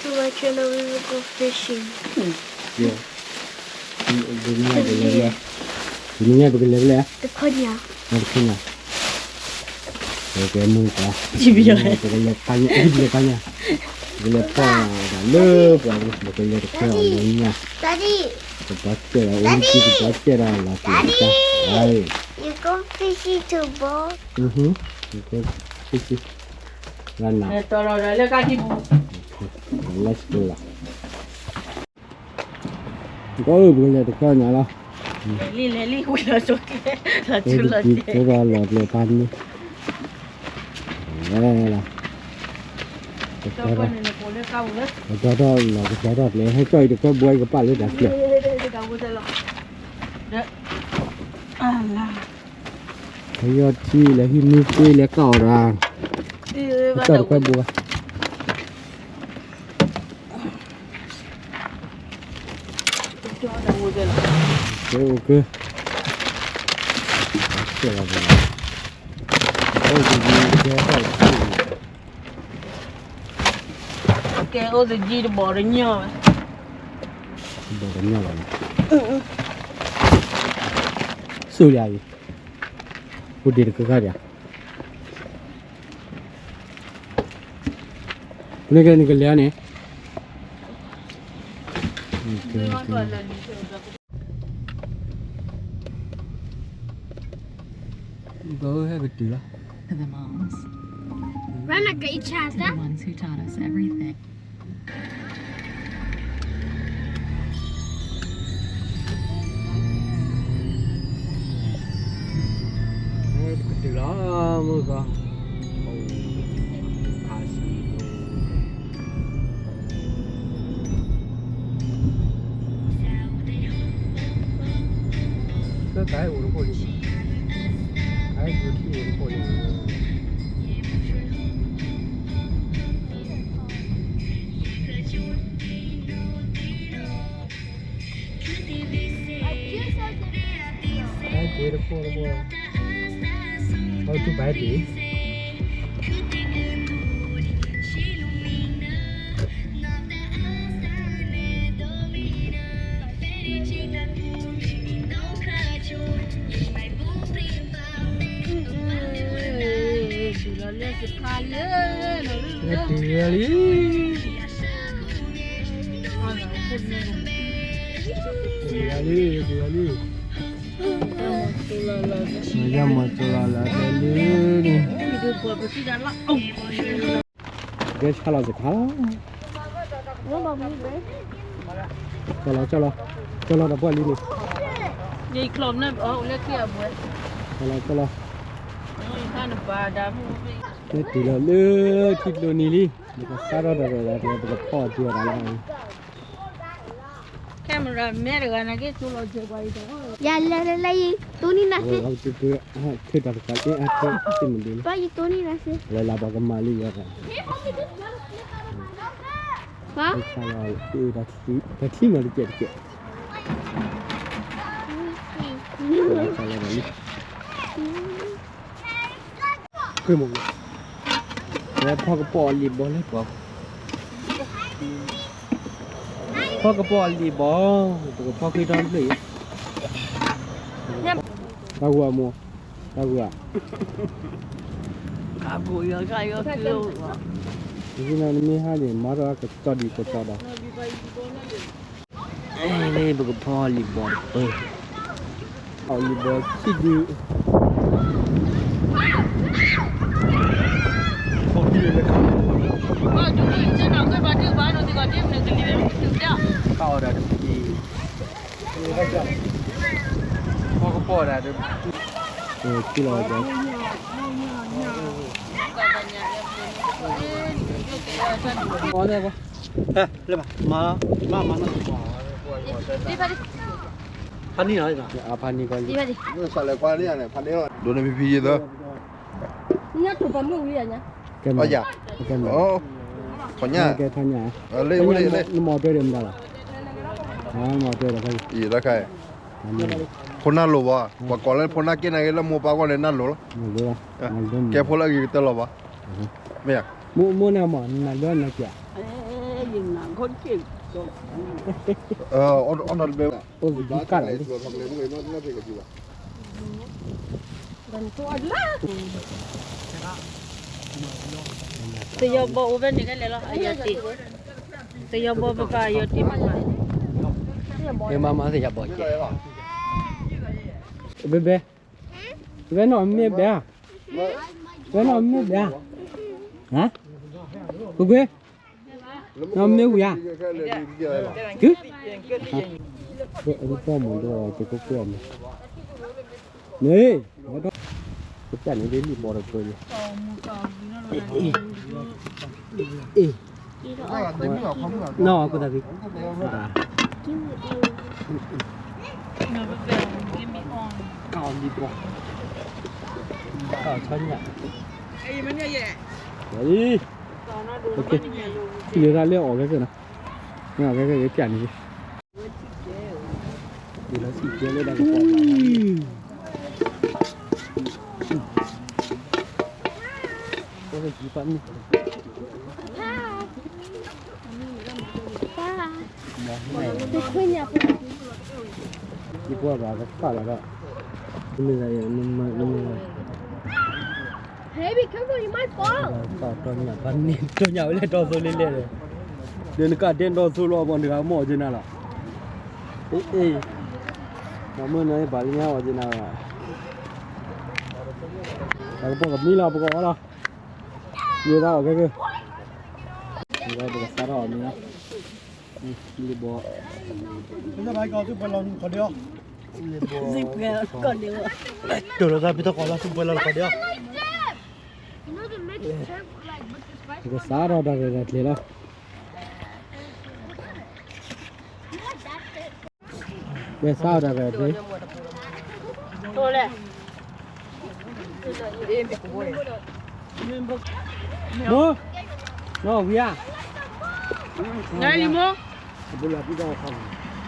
to my channel, we will go fishing. Yeah. Dunia begitu The konya. Artinya. Oke, muka. Cibiran. Begitu tanya, begitu tanya. Begitu apa? Lalu bagus begitu kerjanya. Daddy. Kebaca, untuk kebaca lah. Daddy. You go fishing too, boy. Okay. Fishing. Rana. Tolong dah le kaki bu. Let's go lah. Kau begitu kerjanya lah. Lili, udah cuci, lah cuci. Itu kalau lepas ni. Lah. Coba ni boleh kau le. Đó là cái đó lấyให้chơi được cái buổi cái bạn lấy đặt kìa. Kau boleh lo. Dah. Alah. Thấy giờ chi lấy hi mi chi lấy cỏ ra. Chơi được cái buổi. Ok. Chơi là gì? Ôi gì chơi phải. Cái ô tô gì bỏ ra nhau. Bỏ ra nhau rồi. Sưu lại gì? Cô đi được cái gì à? Cái này lẻ này. Go have it, dear. To the moms, Rana, get your chance, to the ones who taught us everything. Cái đó mưa con. Cái uống có gì? Cái vừa thì uống có gì? Cái kia nó có. Thôi tôi bẻ đi. Cái sao là gì khá cho nó đã qua đi đi Đi klom nó ở lấy kia buổi. cho nó Kan ba dah mu. cái tỷ lệ lứa thịt lô ní đi được sao đó rồi là được kho chưa đã lại Camera mẹ cái này cái chú lo chơi quay đó. Yeah, la, Tony nasi. không tôi khi đặt cái cái mình đi Bagi Tony nasi. lại là bao cái mali vậy Hả? sao là cái thi mà đi chơi chơi sao là đi cái mộtแล้วพ่อกระป๋อรีบบอลเลยบอกพ่อกระป๋อรีบบอลตัวพ่อคือตอนไหนตาหัวมัวตาหัว Cả buổi ở đây ở kêu. cái này mình hai để mở ra cái cho đi cái cho đó đây bữaพ่อรีบบอลเอารีบบอลที่ดีเข้าได้ดีพ่อก็ปอดได้ที่เราจะพอได้ปะเรียบมานั่งพันนี่เหรอพันนี่ก่อน Đi vào đi. Nó sợ lại qua đây này, phần đấy rồi. Đồ này phi gì đó? Nhá chụp vào mũi vậy nhá. Ôi dạ. Ồ. Còn nha. cái thân nhà Lên qua đây lên. nó mò chơi đêm đó là mò chơi là cái Gì đó cái. Phone nào lố ba. Và còn lên phone nào kia này là mua bao con lên nào lố. Cái phone là gì tao lố ba. Mẹ. mua nào mà là đơn là kìa คนเก่ง on the bell โอ้ยกัดเลย แต่ยอบอกว่านี่กันเลยล่ะอายติแต่ยอบอกว่าอายติมัน เอ็มมาสิจะบอกเจ๊เบ๊ะเบ๊ะเบ๊ะหน่อยไม่เบ๊ะเบ๊ะหน่อยไม่เบ๊ะฮะกูเบ๊ะน้องไม่หูยาคือเบ๊ะอันนี้พ่อหมูด้วยจะกุ๊กเกลือนี่ไม่ต้องกุ๊กจันนี่เดี๋ยวรีบบอลตัวนี้น้องกูตาพี่ cao đi qua cao chân nhỉ đấy ok thì người ta leo ở cái kia nào nào cái tiền gì thì nó xịt kia lên đây có cái gì phận đi qua vào cái cả là đó mình là mình Hey, be careful, you might fall. to nhà văn nên to nhà lên to rồi lên rồi đến cả đến đó rồi lo bọn được mỏ trên nào là ê nó mới nói bảo nhau ở trên nào à cái bộ gặp mi là bộ có đâu nhiều đâu cái kia rồi bộ sát rồi mình đi bộ bây giờ bài có chút ballon có được dịp còn được kiểu là ra bây giờ có là chút ballon có được You know the next step, like, with this spice? cái sát rồi đây là thế đó cái sao đây là thế thôi nè mua nó gì à ngay đi mua bây giờ bây giờ không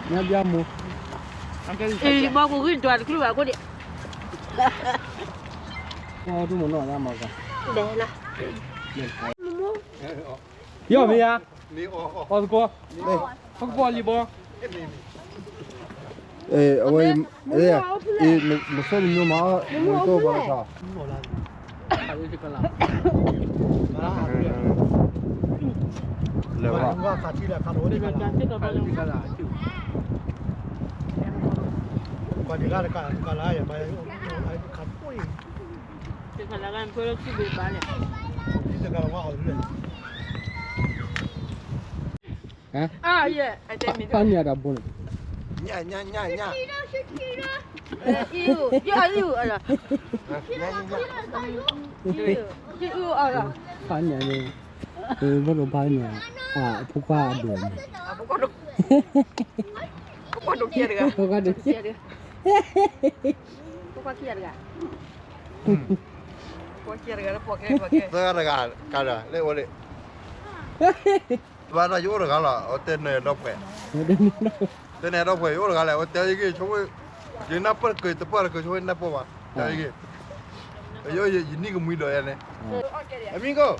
nhà bia mua thì bao của cái toàn cái loại của điện tôi muốn nói ra mà cả để là yêu gì à Ni con cô không có gì bông 왜 무슨 놈아 또 봐라 레바 뭔가 같이 라 가로 어디 가라 관리 가라 야 봐야 가 보이 thì phải là làm phơi cái bể bán này 이제 가라 와 어디래 hả à yeah anh thấy mình con nhà đã buồn 냐냐냐냐 yêu yêu à là yêu à là con nhà này bắt đầu bán nhà à phụ qua đường có đồ kia được à phụ qua đường kia được có kia được à có kia được à có kia 내가 가라 내 원래 바다 요로 가라 어땠네 덕배 tên đâu phải ủa là cái gì chúng tôi nắp bớt cười tập bớt cười chúng nắp bao mà cái gì cái gì ní cái mùi đời này amigo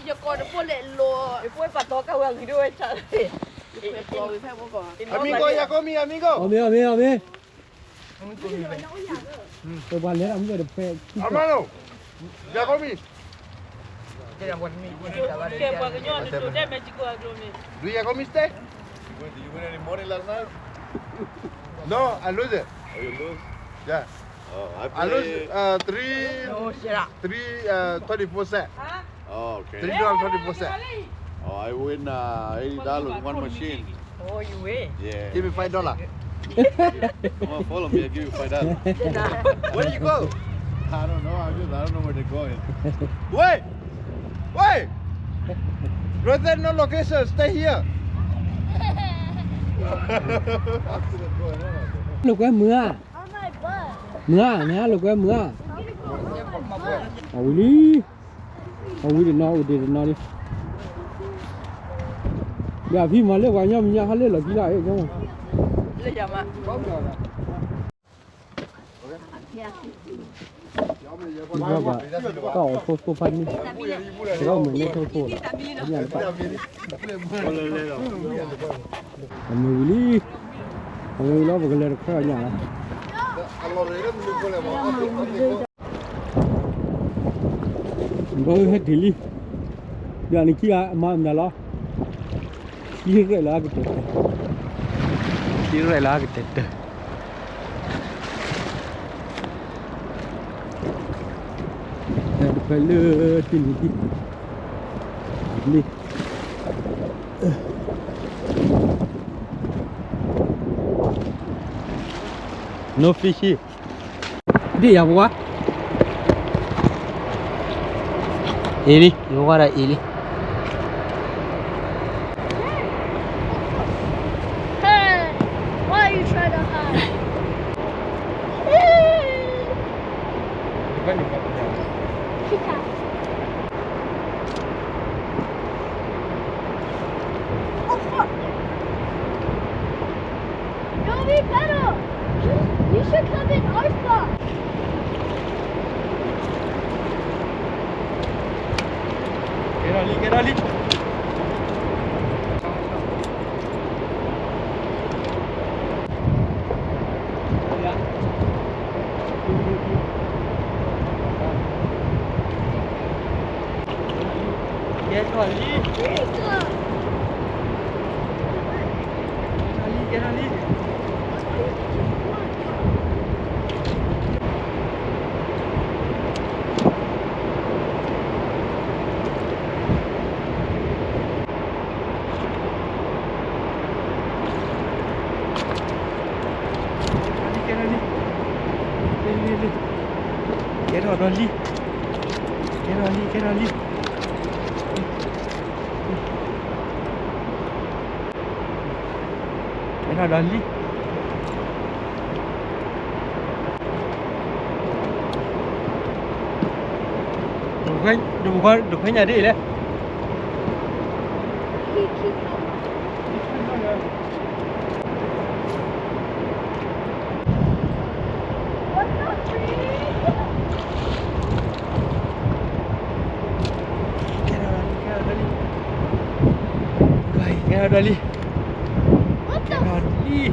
giờ còn nó lệ lồ phơi bắt to cao hơn thì đôi trời amigo ya comi amigo ôm tôi bán lấy ông rồi được phê hermano ya comi cái qua cái nhon nó đem mấy chiếc quạt luôn này do ya comiste Did you win any money last night? no I lose it Oh, you lose? yeah Oh, I lose three 24 cents Oh, okay. $3.24 Oh, I win $80 one machine. oh you win Yeah. give me $5 Come on, follow me. I'll give you $5. where do you go I don't know. I don't know where they're going. wait there's no location stay here lục cái mưa nè lục cái mưa ôi đi để nó đi giờ khi mà lấy vào nhau mình nhá lên là kỹ lại không lấy chậm à Iba ba kau foto pan ni. Kau mana foto? Dia lepas. Kami beli. Kami beli apa kalau kau nya lah. Baru hati dia ni kira mana lah. Kira lah kita. Kira lah kita. Ada pala tinggi. Ni. No fishy. Dia apa? Ini, you want ini. Hey, why are you trying to hide? Chica. Oh fuck! You'll be better. You should come in our spot. Get Ali. Get Ali. Get out, Ali. Đừng quên nhà đi đấy. Get out, Ali. What the? Ali.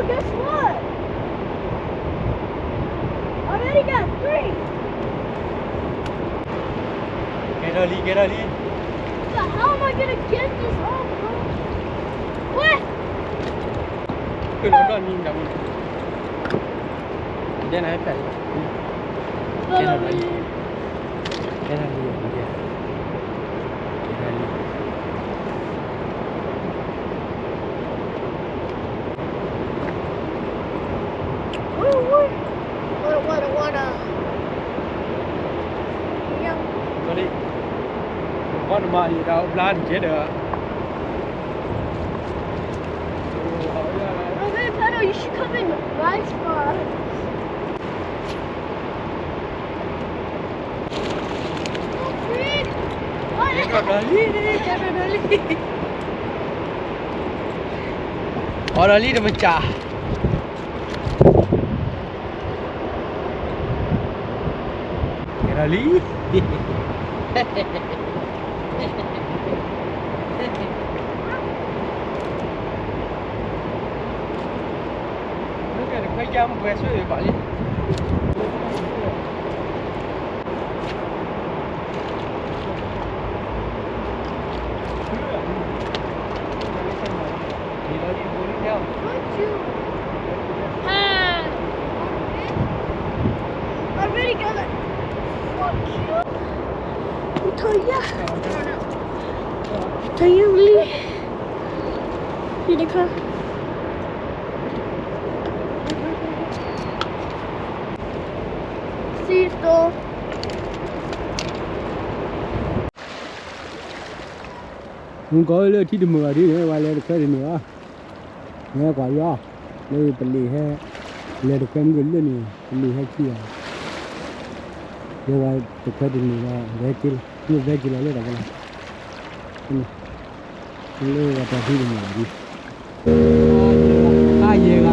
Guess what? I already got 3. Get Ali. So how am I gonna get this all, bro? What? Cứ đó nhìn đằng. Đây này phải. Follow me. Get Ali. What? Yeah. Cho đi. Con mà gì đâu, la thì chết được. Okay, Pedro, you should come in my spot. Oh, Green. What? Orang Ali dah pecah. Ali. Nó cái quay jam về số điện thoại đi. Already got it. Fuck you. Tell you, Lee. Pelikan. Sito. Không có lỡ thì đừng mở đi nữa, vài lỡ được cái nữa. Nghe quả gió, đây bật lì hay lỡ được cái người lên này, lì hay chi à? Đây vài được cái nữa về chỉ, như về chỉ là lỡ được cái này. Lỡ là cái gì đừng mở đi. Ai về cả?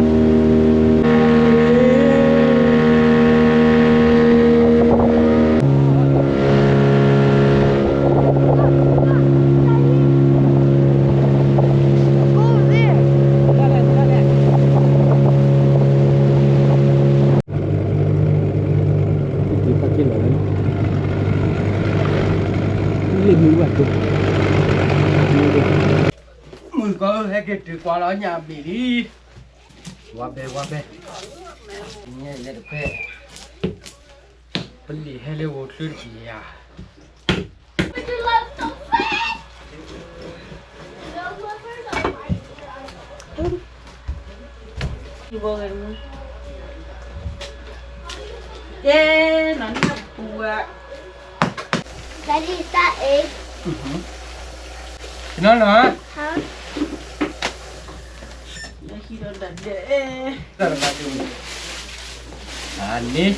Mười có hai cái từ qua đó nhà bị đi qua bè nghe lên được bè bên đi hay lưu vô tư gì à Yeah, nó nhập bùa. Daddy, is that egg? nó nữa Huh? Nó khi đó đặt để. đó là cái gì anh đi